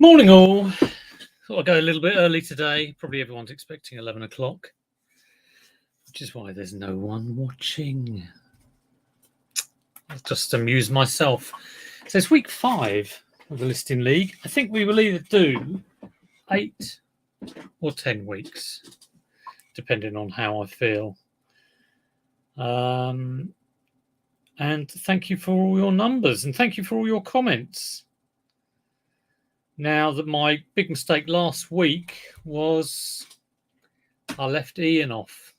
Morning all. Thought I'd go a little bit early today. Probably everyone's expecting 11 o'clock, which is why there's no one watching. I'll just amuse myself. So it's week 5 of the Listing League. I think we will either do 8 or 10 weeks, depending on how I feel. And thank you for all your numbers and thank you for all your comments. Now, that my big mistake last week was I left Ian off,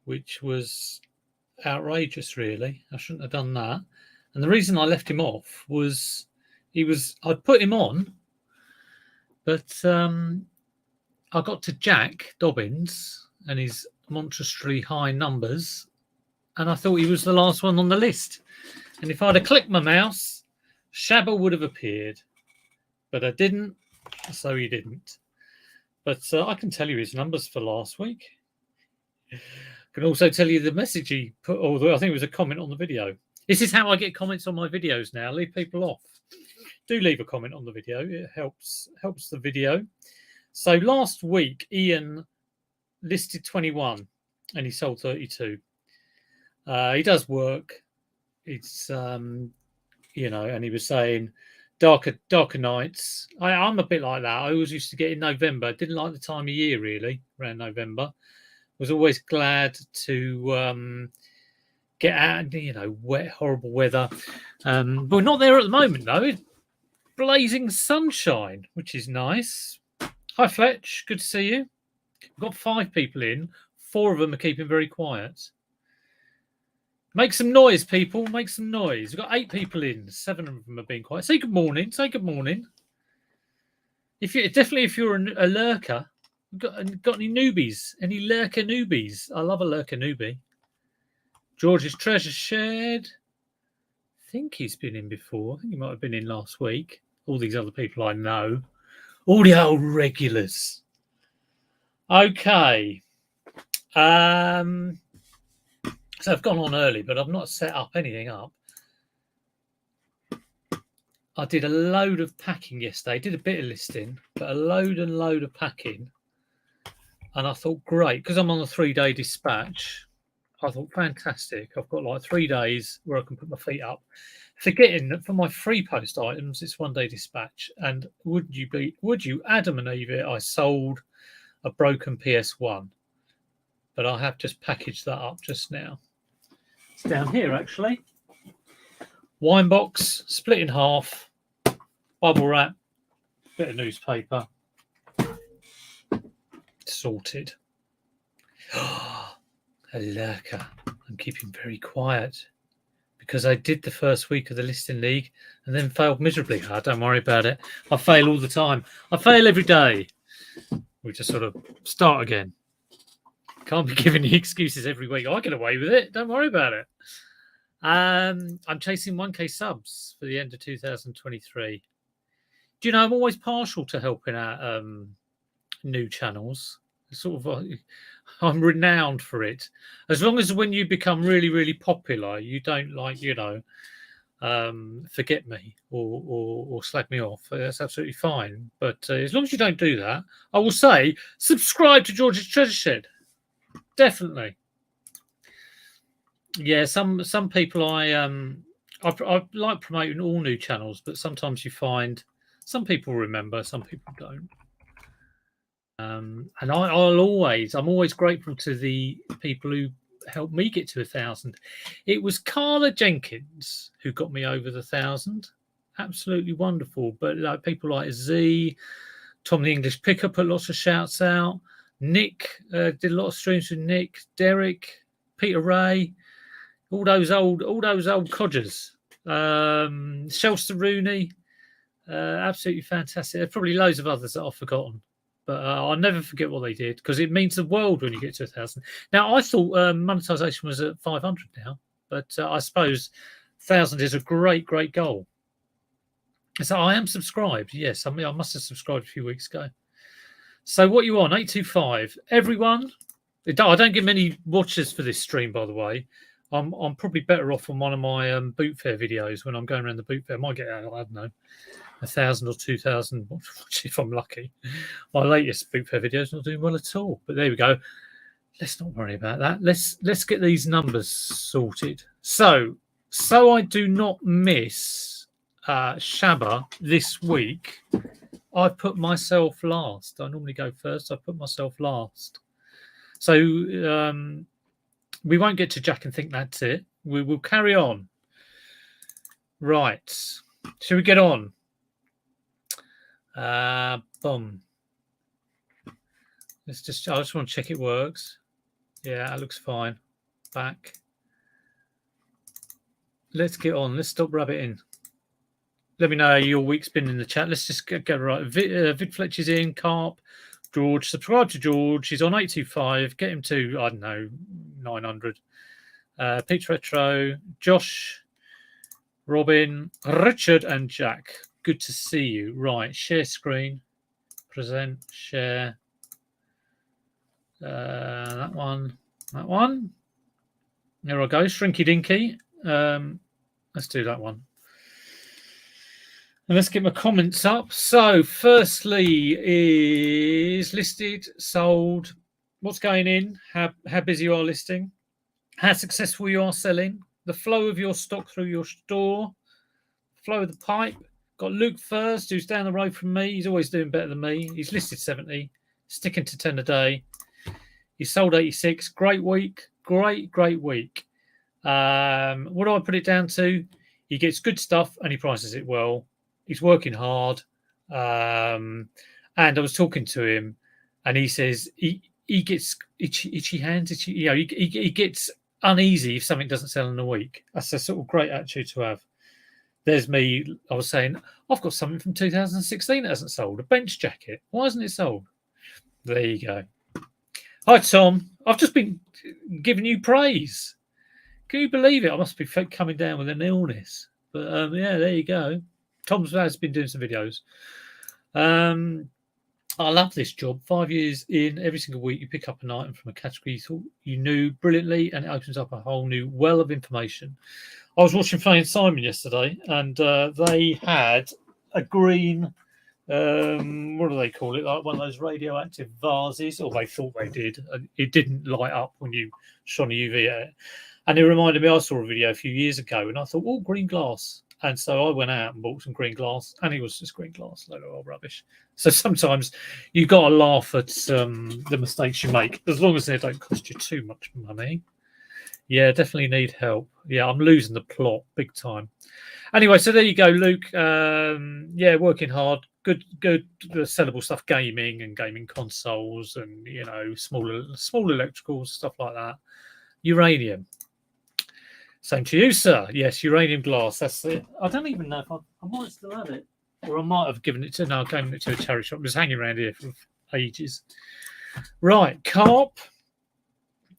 which was outrageous, really. I shouldn't have done that. And the reason I left him off was I'd put him on, but I got to Jack Dobbins and his monstrously high numbers, and I thought he was the last one on the list. And if I'd have clicked my mouse, Shabba would have appeared. But I didn't, so he didn't. But I can tell you his numbers for last week. I can also tell you the message he put, although I think it was a comment on the video. This is how I get comments on my videos now. Leave people off. Do leave a comment on the video. It helps the video. So last week, Ian listed 21 and he sold 32. He does work. It's, and he was saying, darker nights. I'm a bit like that. I always used to get in November. Didn't like the time of year, really, around November. Was always glad to get out, wet, horrible weather. But we're not there at the moment, though. It's blazing sunshine, which is nice. Hi, Fletch. Good to see you. We've got 5 people in. 4 of them are keeping very quiet. Make some noise, people. Make some noise. We've got 8 people in. 7 of them are being quiet. Say good morning. Say good morning. If you're a lurker, got any newbies? Any lurker newbies? I love a lurker newbie. George's Treasure Shed. I think he's been in before. I think he might have been in last week. All these other people I know. All the old regulars. Okay. So I've gone on early, but I've not set anything up. I did a load of packing yesterday. Did a bit of listing, but a load of packing. And I thought, great, because I'm on a 3-day dispatch. I thought, fantastic. I've got like 3 days where I can put my feet up. Forgetting that for my free post items, it's 1-day dispatch. And would you, Adam and Eve, I sold a broken PS1. But I have just packaged that up just now. It's down here, actually. Wine box, split in half, bubble wrap, bit of newspaper. Sorted. A lurker. I'm keeping very quiet because I did the first week of the Listing League and then failed miserably. Don't worry about it. I fail all the time. I fail every day. We just sort of start again. Can't be giving you excuses every week. I get away with it. Don't worry about it. I'm chasing 1K subs for the end of 2023. Do you know, I'm always partial to helping out new channels. I'm renowned for it. As long as when you become really, really popular, you don't forget me or slag me off. That's absolutely fine. But as long as you don't do that, I will say subscribe to George's Treasure Shed. Definitely. Yeah, some people I like promoting all new channels, but sometimes you find some people remember, some people don't. And I'm always grateful to the people who helped me get to 1,000. It was Carla Jenkins who got me over the 1,000. Absolutely wonderful. But people like Z, Tom the English Picker put lots of shouts out. Nick did a lot of streams with Nick, Derek, Peter Ray, all those old codgers. Shelster Rooney, absolutely fantastic. There are probably loads of others that I've forgotten, but I'll never forget what they did because it means the world when you get to 1,000. Now I thought monetization was at 500 now, but I suppose 1,000 is a great goal. So I am subscribed. Yes, I must have subscribed a few weeks ago. So what you on? 825. Everyone. I don't get many watchers for this stream, by the way. I'm probably better off on one of my boot fair videos when I'm going around the boot fair. I might get, I don't know, 1,000 or 2,000 if I'm lucky. My latest boot fair video is not doing well at all. But there we go. Let's not worry about that. Let's get these numbers sorted. So I do not miss Shabba this week. I put myself last. I normally go first. I put myself last. So we won't get to Jack and think that's it. We will carry on. Right. Shall we get on? Boom. I just want to check it works. Yeah, that looks fine. Back. Let's get on. Let's stop rabbiting. Let me know how your week's been in the chat. Let's just get right. Vid Fletcher's in. Carp. George. Subscribe to George. He's on 825. Get him to, I don't know, 900. Peach Retro. Josh. Robin. Richard and Jack. Good to see you. Right. Share screen. Present. Share. That one. There I go. Shrinky Dinky. Let's do that one. And let's get my comments up. So, firstly, is listed, sold. What's going in? How busy you are listing? How successful you are selling? The flow of your stock through your store. Flow of the pipe. Got Luke first, who's down the road from me. He's always doing better than me. He's listed 70, sticking to 10 a day. He sold 86. Great week. Great week. What do I put it down to? He gets good stuff and he prices it well. He's working hard. And I was talking to him and he says he gets itchy hands. He gets uneasy if something doesn't sell in a week. That's a sort of great attitude to have. There's me. I was saying, I've got something from 2016 that hasn't sold. A bench jacket. Why hasn't it sold? There you go. Hi, Tom. I've just been giving you praise. Can you believe it? I must be coming down with an illness. But yeah, there you go. Tom's has been doing some videos. I love this job. 5 years in, every single week you pick up an item from a category you thought you knew brilliantly, and it opens up a whole new well of information. I was watching Faye and Simon yesterday, and they had a green, what do they call it? Like one of those radioactive vases, or they thought they did. And it didn't light up when you shone a UV at it. And it reminded me, I saw a video a few years ago, and I thought, oh, green glass. And so I went out and bought some green glass, and it was just green glass, load of old rubbish. So sometimes you got to laugh at the mistakes you make, as long as they don't cost you too much money. Yeah, definitely need help. Yeah, I'm losing the plot big time. Anyway, so there you go, Luke. Yeah, working hard. Good sellable stuff, gaming and gaming consoles, and small electricals, stuff like that. Uranium. Same to you, sir. Yes, uranium glass. That's it. I don't even know if I might still have it, or I might have given it to. No, I gave it to a charity shop. It was hanging around here for ages. Right, Carp.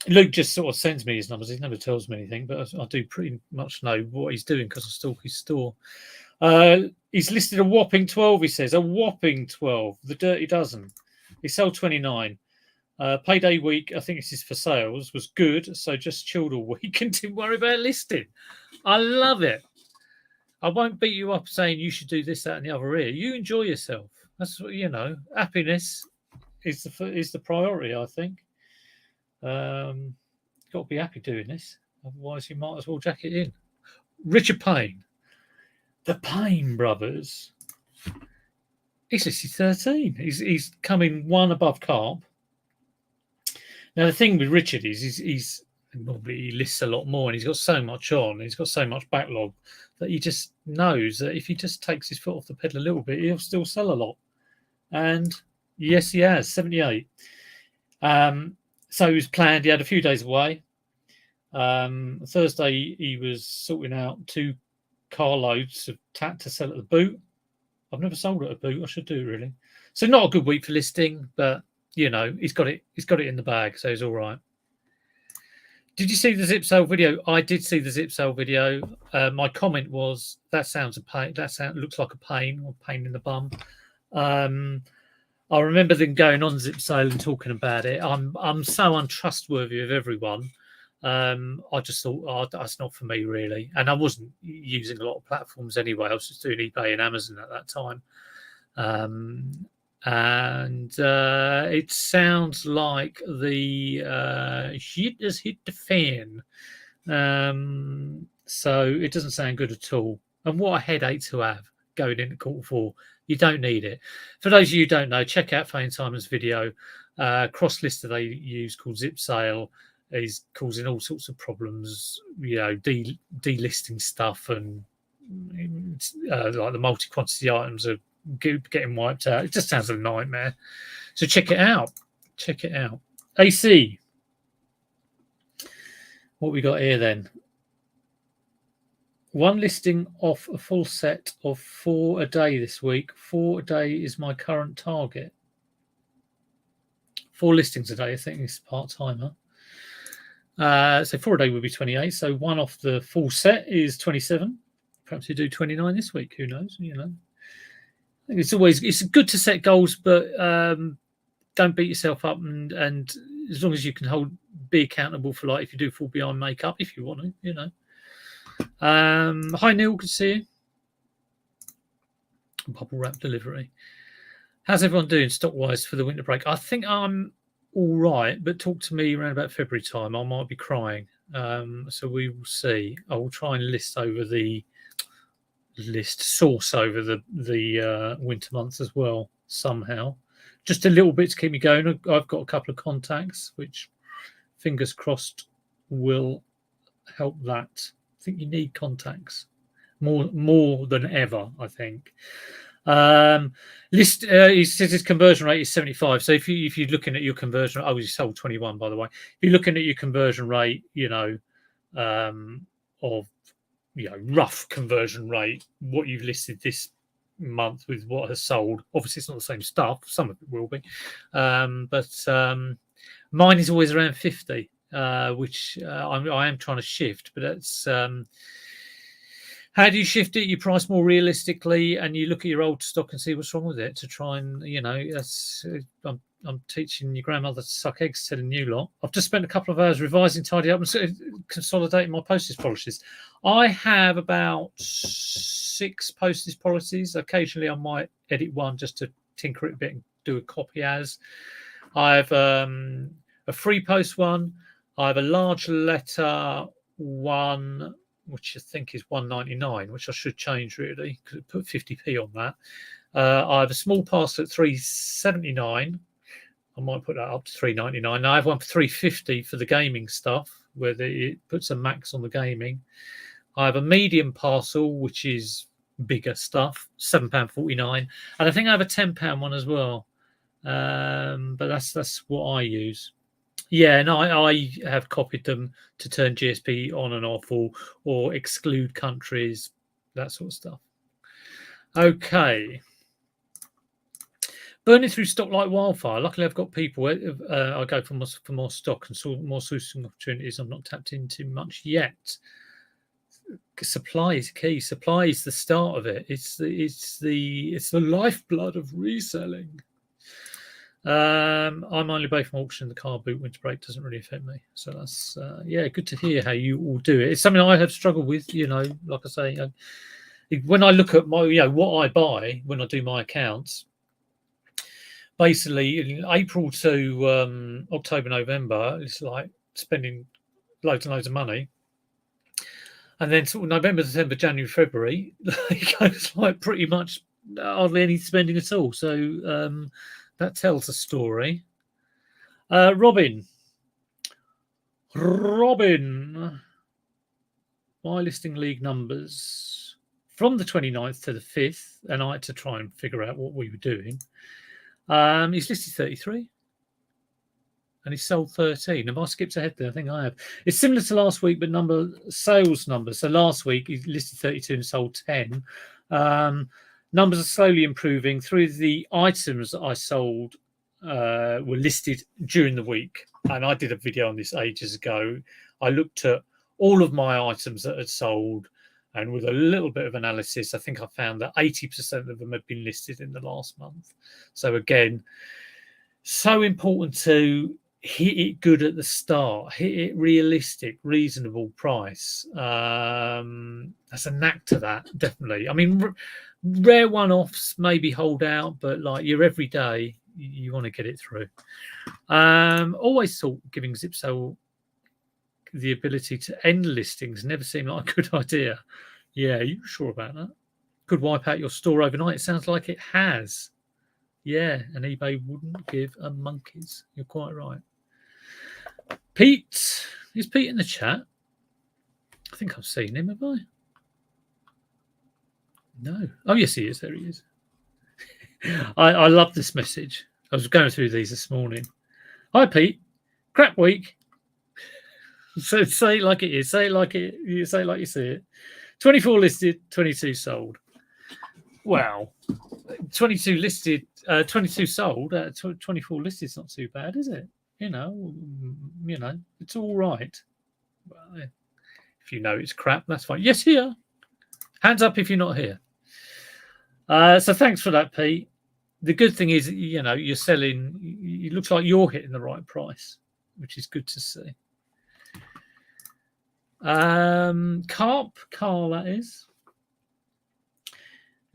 Luke just sort of sends me his numbers. He never tells me anything, but I do pretty much know what he's doing because I stalk his store. He's listed a whopping 12, he says. A whopping 12. The dirty dozen. He sold 29. Payday week, I think this is for sales, was good. So just chilled all week and didn't worry about listing. I love it. I won't beat you up saying you should do this, that, and the other here. You enjoy yourself. That's what, happiness is the priority, I think. Got to be happy doing this. Otherwise, you might as well jack it in. Richard Payne. The Payne brothers. He's listed 13. He's coming one above Carp. Now, the thing with Richard is he's normally he lists a lot more, and he's got so much on, he's got so much backlog that he just knows that if he just takes his foot off the pedal a little bit, he'll still sell a lot. And yes, he has, 78. So he was planned. He had a few days away. Thursday, he was sorting out 2 carloads of tat to sell at the boot. I've never sold at a boot. I should do it, really. So not a good week for listing, but he's got it in the bag, so he's all right. Did you see the zip sale video? I did see the zip sale video. My comment was, that sounds a pain. Looks like a pain, or pain in the bum. I remember them going on zip sale and talking about it. I'm so untrustworthy of everyone. I just thought, oh, that's not for me really. And I wasn't using a lot of platforms anyway. I was just doing eBay and Amazon at that time. And it sounds like the shit has hit the fan. So it doesn't sound good at all. And what a headache to have going into quarter four. You don't need it. For those of you who don't know, check out Fane Simon's video. Cross lister they use called Zip Sale is causing all sorts of problems, delisting stuff and like the multi-quantity items are getting wiped out. It just sounds a nightmare. So check it out. Check it out. AC. What we got here then? One listing off a full set of 4 a day this week. 4 a day is my current target. 4 listings a day, I think is part-timer. So 4 a day would be 28. So one off the full set is 27. Perhaps you do 29 this week. Who knows? I think it's good to set goals, but don't beat yourself up. And as long as you can be accountable for, like, if you do fall behind, make up if you want to. Hi Neil, good to see you. Bubble wrap delivery. How's everyone doing stock-wise for the winter break? I think I'm all right, but talk to me around about February time. I might be crying. So we will see. I will try and source over the winter months as well somehow. Just a little bit to keep me going. I've got a couple of contacts, which fingers crossed will help that. I think you need contacts more than ever, I think. He says his conversion rate is 75. So if you're looking at your conversion, you sold 21 by the way. If you're looking at your conversion rate, rough conversion rate, what you've listed this month with what has sold. Obviously, it's not the same stuff. Some of it will be, but mine is always around 50, which I am trying to shift. But that's how do you shift it? You price more realistically, and you look at your old stock and see what's wrong with it to try and that's. I'm teaching your grandmother to suck eggs, telling you lot. I've just spent a couple of hours revising, tidy up, and consolidating my postage policies. I have about 6 postage policies. Occasionally, I might edit one just to tinker it a bit and do a copy as. I have a free post one. I have a large letter one, which I think is $1.99, which I should change really because it put 50p on that. I have a small parcel at $3.79. I might put that up to $3.99. Now I have one for $3.50 for the gaming stuff, where it puts a max on the gaming. I have a medium parcel, which is bigger stuff, £7.49, and I think I have a £10 one as well. But that's what I use. Yeah, and I have copied them to turn GSP on and off, or exclude countries, that sort of stuff. Okay. Burning through stock like wildfire. Luckily, I've got people. I go for more stock and more sourcing opportunities. I'm not tapped into much yet. Supply is key. Supply is the start of it. It's the lifeblood of reselling. I'm only based from auction. The car boot winter break doesn't really affect me. So that's good to hear how you all do it. It's something I have struggled with. Like I say, when I look at my what I buy when I do my accounts. Basically, in April to October, November, it's like spending loads and loads of money. And then sort of November, December, January, February, it goes like pretty much hardly any spending at all. So that tells a story. Robin, my listing league numbers from the 29th to the 5th, and I had to try and figure out what we were doing. He's listed 33 and he sold 13. Have I skipped ahead there? I think I have. It's similar to last week, but sales numbers. So last week he listed 32 and sold 10. Numbers are slowly improving. 3 of the items that I sold were listed during the week, and I did a video on this ages ago. I looked at all of my items that had sold, and with a little bit of analysis, I think I found that 80% of them had been listed in the last month. So again, so important to hit it good at the start, hit it realistic, reasonable price. That's a knack to that, definitely. I mean, rare one-offs maybe hold out, but like your everyday, you want to get it through. Always thought giving Zipso the ability to end listings never seemed like a good idea. Yeah, you sure about that? Could wipe out your store overnight. It sounds like it has. Yeah, and eBay wouldn't give a monkey's. You're quite right. Pete, is Pete in the chat? I think I've seen him, have I? No. Oh, yes, he is. There he is. I love this message. I was going through these this morning. Hi, Pete. Crap week. So say it like it is. Say it like it. You say it like you see it. 24 listed, 22 sold. Wow. 22 listed, 22 sold. 24 listed is not too bad, is it? You know, it's all right. Well, if you know it's crap, that's fine. Yes, here. Hands up if you're not here. So thanks for that, Pete. The good thing is, you're selling. It looks like you're hitting the right price, which is good to see. Carl, that is.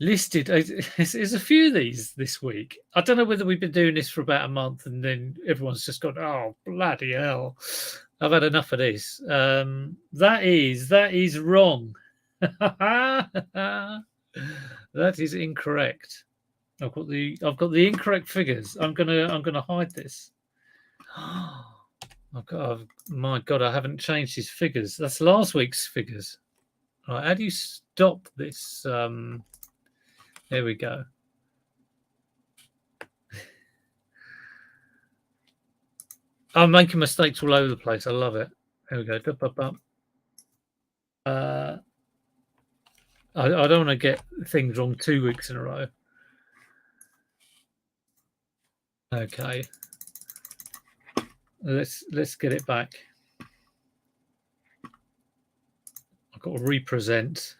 Listed. There's a few of these this week. I don't know whether we've been doing this for about a month and then everyone's just gone, oh, bloody hell. I've had enough of this. That is wrong. That is incorrect. I've got the incorrect figures. I'm gonna hide this. My God, I haven't changed his figures. That's last week's figures. All right, how do you stop this? There we go. I'm making mistakes all over the place. I love it. There we go. I don't want to get things wrong 2 weeks in a row. Okay. Let's get it back. I've got to represent.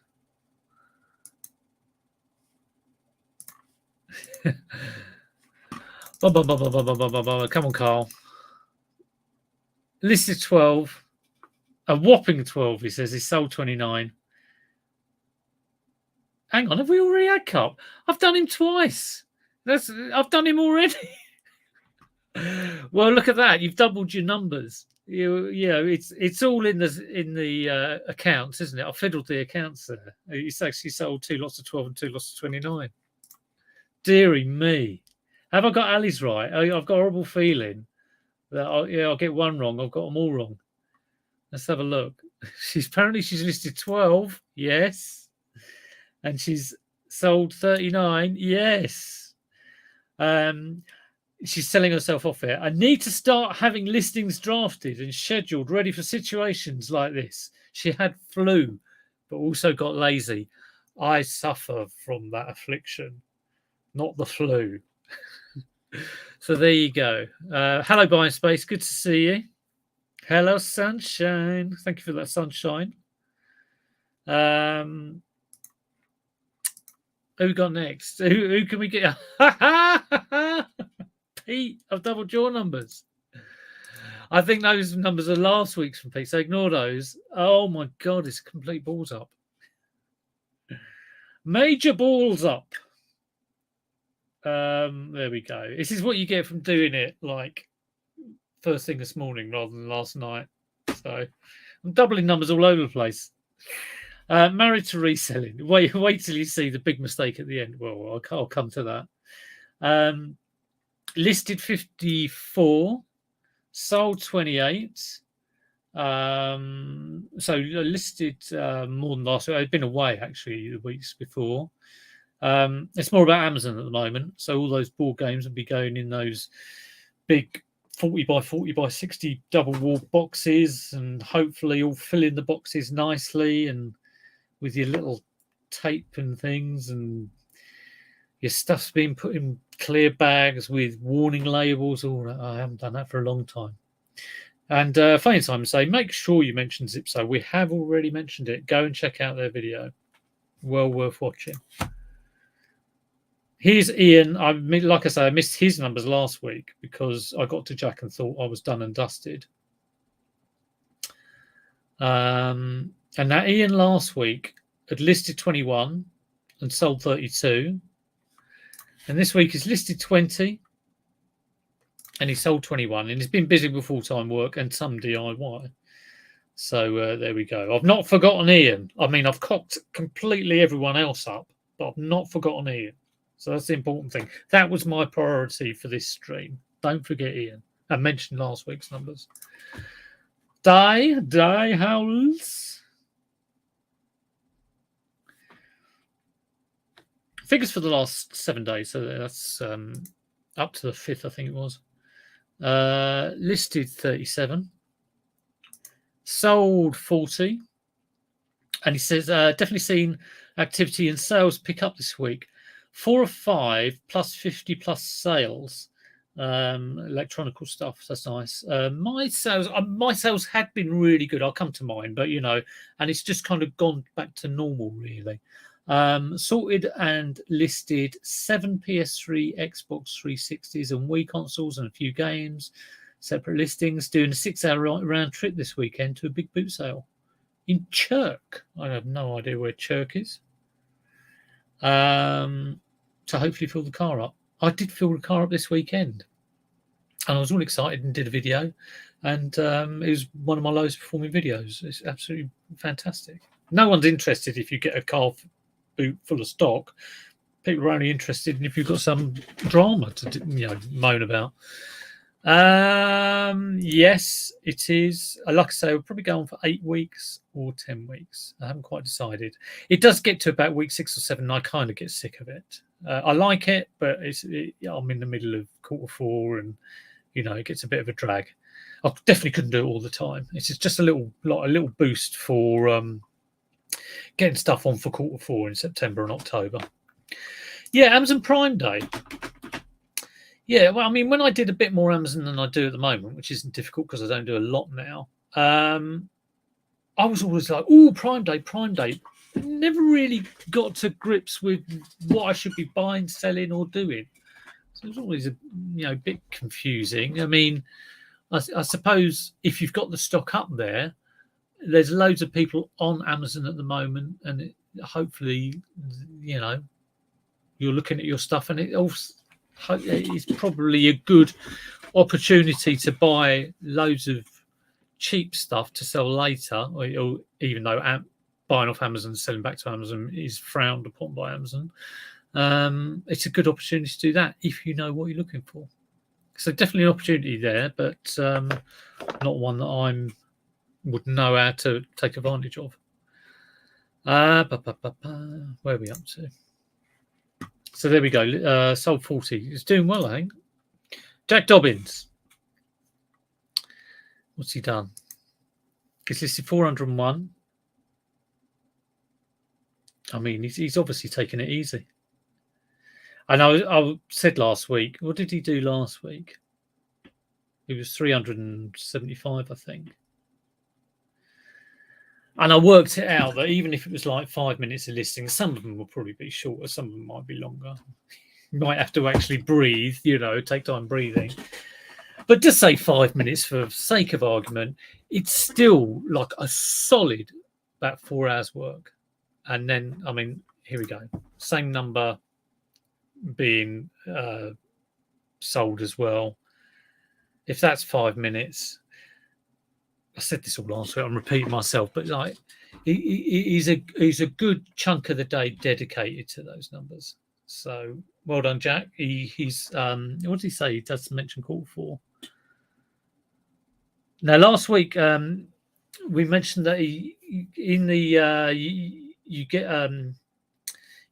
Come on, Carl. Listed 12. A whopping 12, he says. He sold 29. Hang on, have we already had Carl? I've done him twice. I've done him already. Well, look at that. You've doubled your numbers. It's all in the accounts, isn't it? I fiddled the accounts there. It's actually sold 2 lots of 12 and 2 lots of 29. Deary me. Have I got Ali's right? I've got a horrible feeling that I'll get one wrong. I've got them all wrong. Let's have a look. She's listed 12. Yes. And she's sold 39. Yes. She's selling herself off here. I need to start having listings drafted and scheduled ready for situations like this. She had flu, but also got lazy. I suffer from that affliction, not the flu. So there you go. Hello, Buying Space. Good to see you. Hello, sunshine. Thank you for that sunshine. Who we got next? Who can we get? Pete, I've doubled your numbers. I think those numbers are last week's from Pete, so ignore those. Oh my God, it's complete balls up. Major balls up. There we go. This is what you get from doing it like first thing this morning rather than last night. So I'm doubling numbers all over the place. Married to reselling. Wait till you see the big mistake at the end. Well, I'll come to that. Listed 54, sold 28. So listed more than last week. I'd been away actually the weeks before. It's more about Amazon at the moment. So all those board games will be going in those big 40 by 40 by 60 double wall boxes, and hopefully all fill in the boxes nicely and with your little tape and things, and your stuff's being put in clear bags with warning labels. All that. I haven't done that for a long time. And funny time to say, make sure you mention Zipso. We have already mentioned it. Go and check out their video. Well worth watching. Here's Ian. Like I say, I missed his numbers last week because I got to Jack and thought I was done and dusted. And now Ian last week had listed 21 and sold 32. And this week he's listed 20 and he sold 21. And he's been busy with full-time work and some DIY. So there we go. I've not forgotten Ian. I mean, I've cocked completely everyone else up, but I've not forgotten Ian. So that's the important thing. That was my priority for this stream. Don't forget Ian. I mentioned last week's numbers. Die Howls. Figures for the last 7 days. So that's up to the 5th, I think it was. Listed 37. Sold 40. And he says, definitely seen activity and sales pick up this week. 4 or 5 plus 50 plus sales. Electronical stuff. That's nice. My sales had been really good. I'll come to mine, but and it's just kind of gone back to normal, really. Sorted and listed 7 PS3, Xbox 360s and Wii consoles and a few games. Separate listings. Doing a 6-hour round trip this weekend to a big boot sale in Chirk. I have no idea where Chirk is. To hopefully fill the car up. I did fill the car up this weekend, and I was all excited and did a video, and it was one of my lowest performing videos. It's absolutely fantastic. No one's interested if you get a car boot full of stock. People are only interested in if you've got some drama to moan about. Yes, it is. Like I say, we'll probably go on for 8 weeks or 10 weeks. I haven't quite decided. It does get to about week 6 or 7, and I kind of get sick of it. I like it, but I'm in the middle of quarter 4, and it gets a bit of a drag. I definitely couldn't do it all the time. It's just a little boost for getting stuff on for quarter 4 in September and October. Yeah, Amazon Prime Day. Yeah, well, I mean, when I did a bit more Amazon than I do at the moment, which isn't difficult because I don't do a lot now, I was always like, "Oh, Prime Day, Prime Day." Never really got to grips with what I should be buying, selling, or doing. So it was always a bit confusing. I mean, I suppose if you've got the stock up there, there's loads of people on Amazon at the moment, and hopefully, you're looking at your stuff, and it's probably a good opportunity to buy loads of cheap stuff to sell later, or even though buying off Amazon, selling back to Amazon is frowned upon by Amazon. It's a good opportunity to do that if you know what you're looking for. So definitely an opportunity there, but not one that I would know how to take advantage of. Where are we up to? So there we go. Sold 40. It's doing well, I think. Jack Dobbins. What's he done? He's listed 401. I mean, he's obviously taken it easy. And I said last week, what did he do last week? It was 375, I think. And I worked it out that even if it was like 5 minutes of listing, some of them will probably be shorter, some of them might be longer. You might have to actually breathe, take time breathing. But just say 5 minutes for sake of argument, it's still like a solid about 4 hours work. And then, I mean, here we go. Same number being sold as well. If that's 5 minutes, I said this all last week, I'm repeating myself, but like he's a good chunk of the day dedicated to those numbers. So well done, Jack. He's what did he say? He does mention quarter 4. Now last week we mentioned that you get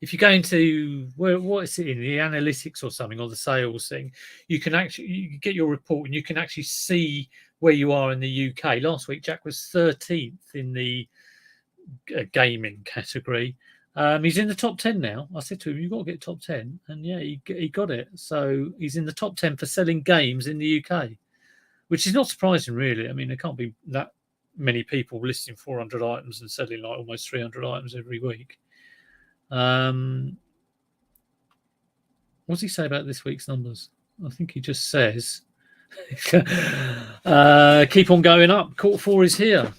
if you go into what is it in the analytics or something, or the sales thing, you get your report and you can actually see where you are in the UK. Last week, Jack was 13th in the gaming category. He's in the top 10 now. I said to him, "You've got to get top 10," and yeah, he got it. So he's in the top 10 for selling games in the UK, which is not surprising, really. I mean, there can't be that many people listing 400 items and selling like almost 300 items every week. What's he say about this week's numbers? I think he just says, keep on going up. Quarter 4 is here.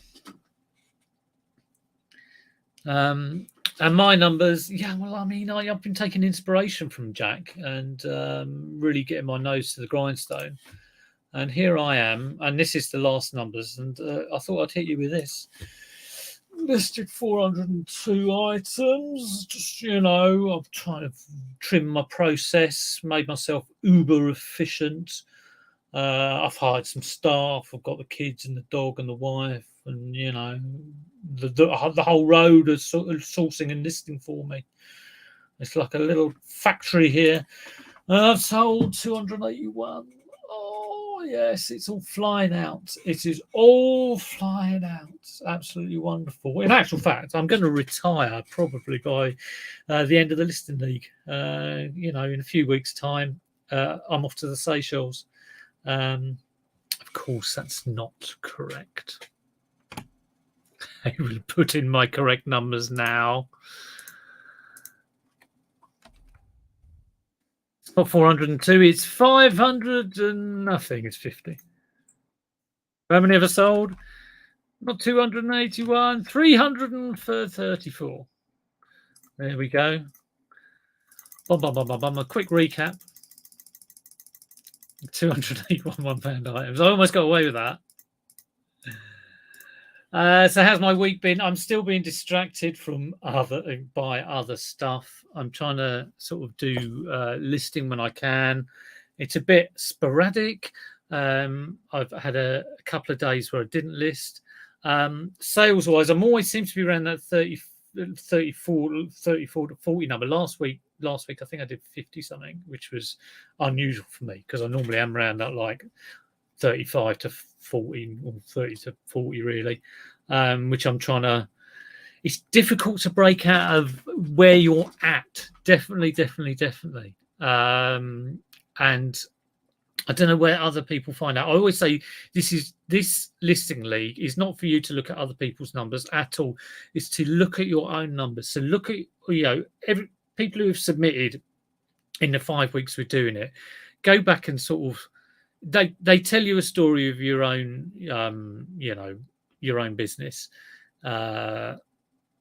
And my numbers, yeah, well, I mean, I've been taking inspiration from Jack and really getting my nose to the grindstone. And here I am, and this is the last numbers. And I thought I'd hit you with this. Listed 402 items. Just, I'm trying to trim my process, made myself uber efficient. I've hired some staff. I've got the kids and the dog and the wife, and the whole road of sourcing and listing for me. It's like a little factory here. I've sold 281. Oh yes, it's all flying out. It is all flying out. Absolutely wonderful. In actual fact, I'm going to retire probably by the end of the listing league. In a few weeks' time, I'm off to the Seychelles. Of course, that's not correct. I will put in my correct numbers now. It's not 402, it's 500 and nothing. It's 50. How many ever sold? Not 281, 334. There we go. A quick recap. 281 £1 items. I almost got away with that. So how's my week been? I'm still being distracted by other stuff. I'm trying to sort of do listing when I can. It's a bit sporadic. I've had a couple of days where I didn't list. Sales wise, I'm always seem to be around that 34 to 40 number. Last week I think I did 50 something, which was unusual for me because I normally am around that like 35 to 40 or 30 to 40 really, which I'm trying to. It's difficult to break out of where you're at. Definitely. And I don't know where other people find out. I always say this listing league is not for you to look at other people's numbers at all. It's to look at your own numbers. So look at every people who have submitted in the 5 weeks we're doing it. Go back and sort of they tell you a story of your own your own business.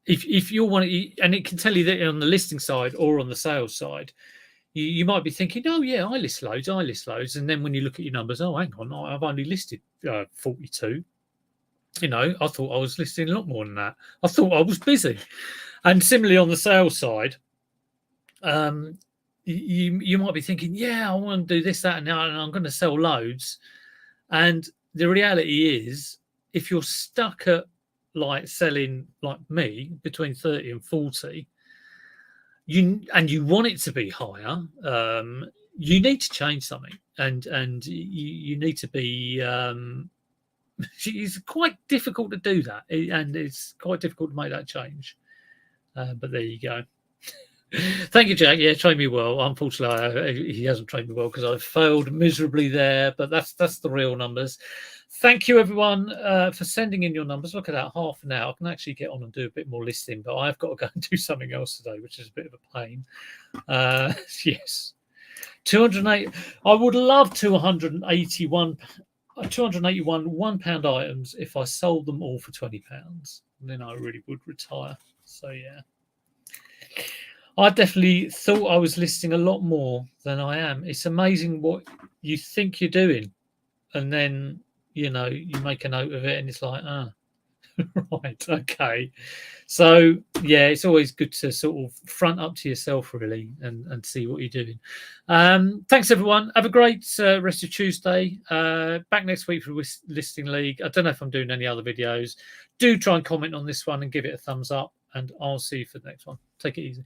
If you want to, and it can tell you that on the listing side or on the sales side. You might be thinking, oh, yeah, I list loads. And then when you look at your numbers, oh, hang on, I've only listed 42. I thought I was listing a lot more than that. I thought I was busy. And similarly on the sales side, you might be thinking, yeah, I want to do this, that, and that, and I'm going to sell loads. And the reality is, if you're stuck at like selling like me between 30 and 40, you want it to be higher, you need to change something, and you need to be. It's quite difficult to do that, and it's quite difficult to make that change. But there you go. Thank you, Jack. Yeah, trained me well. Unfortunately, he hasn't trained me well because I've failed miserably there. But that's the real numbers. Thank you, everyone, for sending in your numbers. Look at that, half an hour. I can actually get on and do a bit more listing, but I've got to go and do something else today, which is a bit of a pain. Yes. 208. I would love 281 £1 items if I sold them all for £20. Then I really would retire. So, yeah. I definitely thought I was listing a lot more than I am. It's amazing what you think you're doing. And then, you make a note of it and it's like, right, okay. So, yeah, it's always good to sort of front up to yourself, really, and see what you're doing. Thanks, everyone. Have a great rest of Tuesday. Back next week for Listing League. I don't know if I'm doing any other videos. Do try and comment on this one and give it a thumbs up, and I'll see you for the next one. Take it easy.